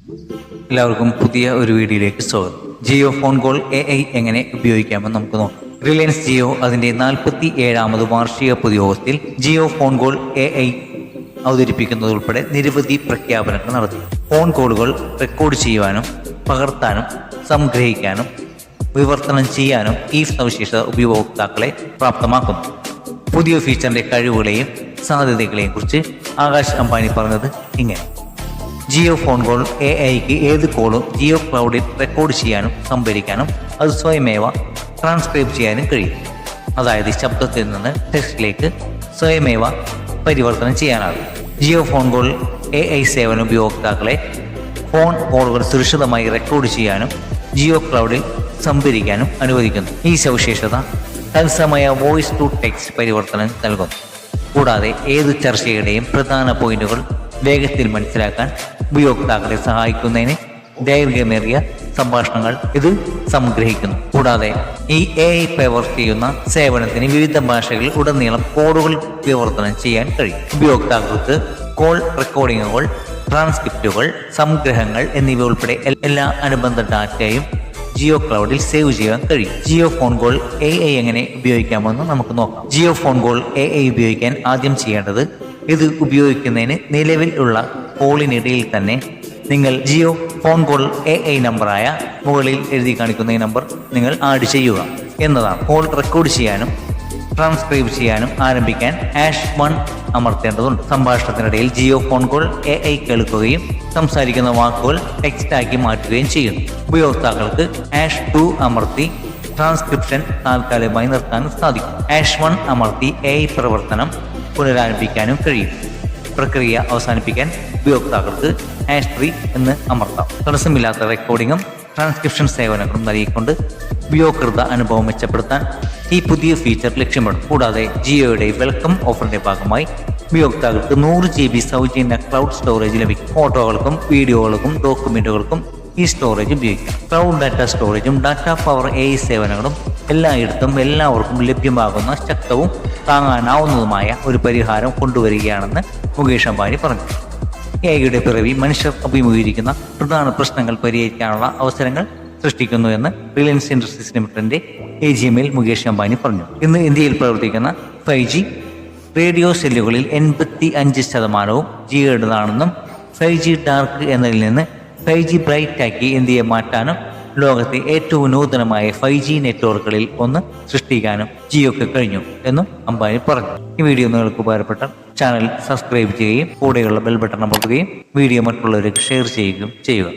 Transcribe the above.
എല്ലാവർക്കും പുതിയ ഒരു വീഡിയോയിലേക്ക് സ്വാഗതം. ജിയോ ഫോൺ കോൾ AI എങ്ങനെ ഉപയോഗിക്കാമെന്ന് നമുക്ക് നോക്കാം. റിലയൻസ് ജിയോ അതിൻ്റെ 47ാമത് വാർഷിക പൊതുയോഗത്തിൽ ജിയോ ഫോൺ കോൾ AI അവതരിപ്പിക്കുന്നതുൾപ്പെടെ നിരവധി പ്രഖ്യാപനങ്ങൾ നടത്തി. ഫോൺ കോളുകൾ റെക്കോർഡ് ചെയ്യുവാനും പകർത്താനും സംഗ്രഹിക്കാനും വിവർത്തനം ചെയ്യാനും ഈ സവിശേഷത ഉപയോക്താക്കളെ പ്രാപ്തമാക്കുന്നു. പുതിയ ഫീച്ചറിന്റെ കഴിവുകളെയും സാധ്യതകളെയും കുറിച്ച് ആകാശ് അംബാനി പറഞ്ഞത് ഇങ്ങനെ: ജിയോ ഫോൺ കോൾ AIക്ക് ഏത് കോളും ജിയോ ക്ലൗഡിൽ റെക്കോർഡ് ചെയ്യാനും സംഭരിക്കാനും അത് സ്വയമേവ ട്രാൻസ്ക്രൈബ് ചെയ്യാനും കഴിയും. അതായത് ശബ്ദത്തിൽ നിന്ന് ടെക്സ്റ്റിലേക്ക് സ്വയമേവ പരിവർത്തനം ചെയ്യാനാകും. ജിയോ ഫോൺ കോൾ AI സേവന ഉപയോക്താക്കളെ ഫോൺ കോളുകൾ സുരക്ഷിതമായി റെക്കോർഡ് ചെയ്യാനും ജിയോ ക്ലൗഡിൽ സംഭരിക്കാനും അനുവദിക്കുന്നു. ഈ സവിശേഷത തത്സമയ വോയിസ് ടു ടെക്സ്റ്റ് പരിവർത്തനം നൽകുന്നു. കൂടാതെ ഏതു ചർച്ചയുടെയും പ്രധാന പോയിന്റുകൾ വേഗത്തിൽ മനസ്സിലാക്കാൻ ഉപയോക്താക്കളെ സഹായിക്കുന്നതിന് ദൈർഘ്യമേറിയ സംഭാഷണങ്ങൾ ഇത് സംഗ്രഹിക്കുന്നു. കൂടാതെ ഈ AI പവർ ചെയ്യുന്ന സേവനത്തിന് വിവിധ ഭാഷകളിൽ ഉടനീളം കോഡുകൾ വിവർത്തനം ചെയ്യാൻ കഴിയും. ഉപയോക്താക്കൾക്ക് കോൾ റെക്കോർഡിങ്ങുകൾ, ട്രാൻസ്ക്രിപ്റ്റുകൾ, സംഗ്രഹങ്ങൾ എന്നിവ ഉൾപ്പെടെ എല്ലാ അനുബന്ധ ഡാറ്റയും ജിയോ ക്ലൗഡിൽ സേവ് ചെയ്യാൻ കഴിയും. ജിയോ ഫോൺ കോൾ AI എങ്ങനെ ഉപയോഗിക്കാമെന്ന് നമുക്ക് നോക്കാം. ജിയോ ഫോൺ കോൾ AI ഉപയോഗിക്കാൻ ആദ്യം ചെയ്യേണ്ടത്, ഇത് ഉപയോഗിക്കുന്നതിന് നിലവിൽ ഉള്ള കോളിനിടയിൽ തന്നെ നിങ്ങൾ ജിയോ ഫോൺ കോൾ AI നമ്പറായ മുകളിൽ എഴുതി കാണിക്കുന്ന ഈ നമ്പർ നിങ്ങൾ ആഡ് ചെയ്യുക എന്നതാണ്. കോൾ റെക്കോർഡ് ചെയ്യാനും ട്രാൻസ്ക്രൈബ് ചെയ്യാനും ആരംഭിക്കാൻ #1 അമർത്തേണ്ടതുണ്ട്. സംഭാഷണത്തിനിടയിൽ ജിയോ ഫോൺ കോൾ AI കേൾക്കുകയും സംസാരിക്കുന്ന വാക്കുകൾ ടെക്സ്റ്റാക്കി മാറ്റുകയും ചെയ്യുന്നു. ഉപയോക്താക്കൾക്ക് #2 അമർത്തി ട്രാൻസ്ക്രിപ്ഷൻ താൽക്കാലികമായി നിർത്താനും സാധിക്കും. #1 അമർത്തി AI പ്രവർത്തനം പുനരാരംഭിക്കാനും കഴിയും. പ്രക്രിയ അവസാനിപ്പിക്കാൻ ഉപയോക്താക്കൾക്ക് #3 എന്ന് അമർത്താം. തടസ്സമില്ലാത്ത റെക്കോർഡിങ്ങും ട്രാൻസ്ക്രിപ്ഷൻ സേവനങ്ങളും നൽകിക്കൊണ്ട് ഉപയോക്തൃ അനുഭവം മെച്ചപ്പെടുത്താൻ ഈ പുതിയ ഫീച്ചർ ലക്ഷ്യമിടും. കൂടാതെ ജിയോയുടെ വെൽക്കം ഓഫറിന്റെ ഭാഗമായി ഉപയോക്താക്കൾക്ക് 100 GB സൗജന്യ ക്ലൗഡ് സ്റ്റോറേജ് ലഭിക്കും. ഫോട്ടോകൾക്കും വീഡിയോകൾക്കും ഡോക്യുമെന്റുകൾക്കും ഈ സ്റ്റോറേജ് ഉപയോഗിക്കാം. ക്ലൗഡ് ഡാറ്റ സ്റ്റോറേജും ഡാറ്റ പവർ AI സേവനങ്ങളും എല്ലായിടത്തും എല്ലാവർക്കും ലഭ്യമാകുന്ന ശക്തവും താങ്ങാനാവുന്നതുമായ ഒരു പരിഹാരം കൊണ്ടുവരികയാണെന്ന് മുകേഷ് അംബാനി പറഞ്ഞു. AIയുടെ പിറവി മനുഷ്യർ അഭിമുഖീകരിക്കുന്ന പ്രധാന പ്രശ്നങ്ങൾ പരിഹരിക്കാനുള്ള അവസരങ്ങൾ സൃഷ്ടിക്കുന്നു എന്ന് റിലയൻസ് ഇൻഡസ്ട്രീസ് ലിമിറ്റഡിന്റെ AGM-ൽ മുകേഷ് അംബാനി പറഞ്ഞു. ഇന്ന് ഇന്ത്യയിൽ പ്രവർത്തിക്കുന്ന 5G റേഡിയോ സെല്ലുകളിൽ 85% ജിയോയുടേതാണെന്നും 5G ഡാർക്ക് എന്നതിൽ നിന്ന് 5G ബ്രൈറ്റ് ആക്കി ഇന്ത്യയെ മാറ്റാനും ലോകത്തെ ഏറ്റവും നൂതനമായ 5G നെറ്റ്വർക്കുകളിൽ ഒന്ന് സൃഷ്ടിക്കാനും ജിയോക്ക് കഴിഞ്ഞു എന്നും അംബാനി പറഞ്ഞു. ഈ വീഡിയോ നിങ്ങൾക്ക് ഉപകാരപ്പെട്ടാൽ ചാനൽ സബ്സ്ക്രൈബ് ചെയ്യുകയും കൂടെയുള്ള ബെൽ ബട്ടൺ അമർത്തുകയും വീഡിയോ മറ്റുള്ളവർക്ക് ഷെയർ ചെയ്യുകയും ചെയ്യുക.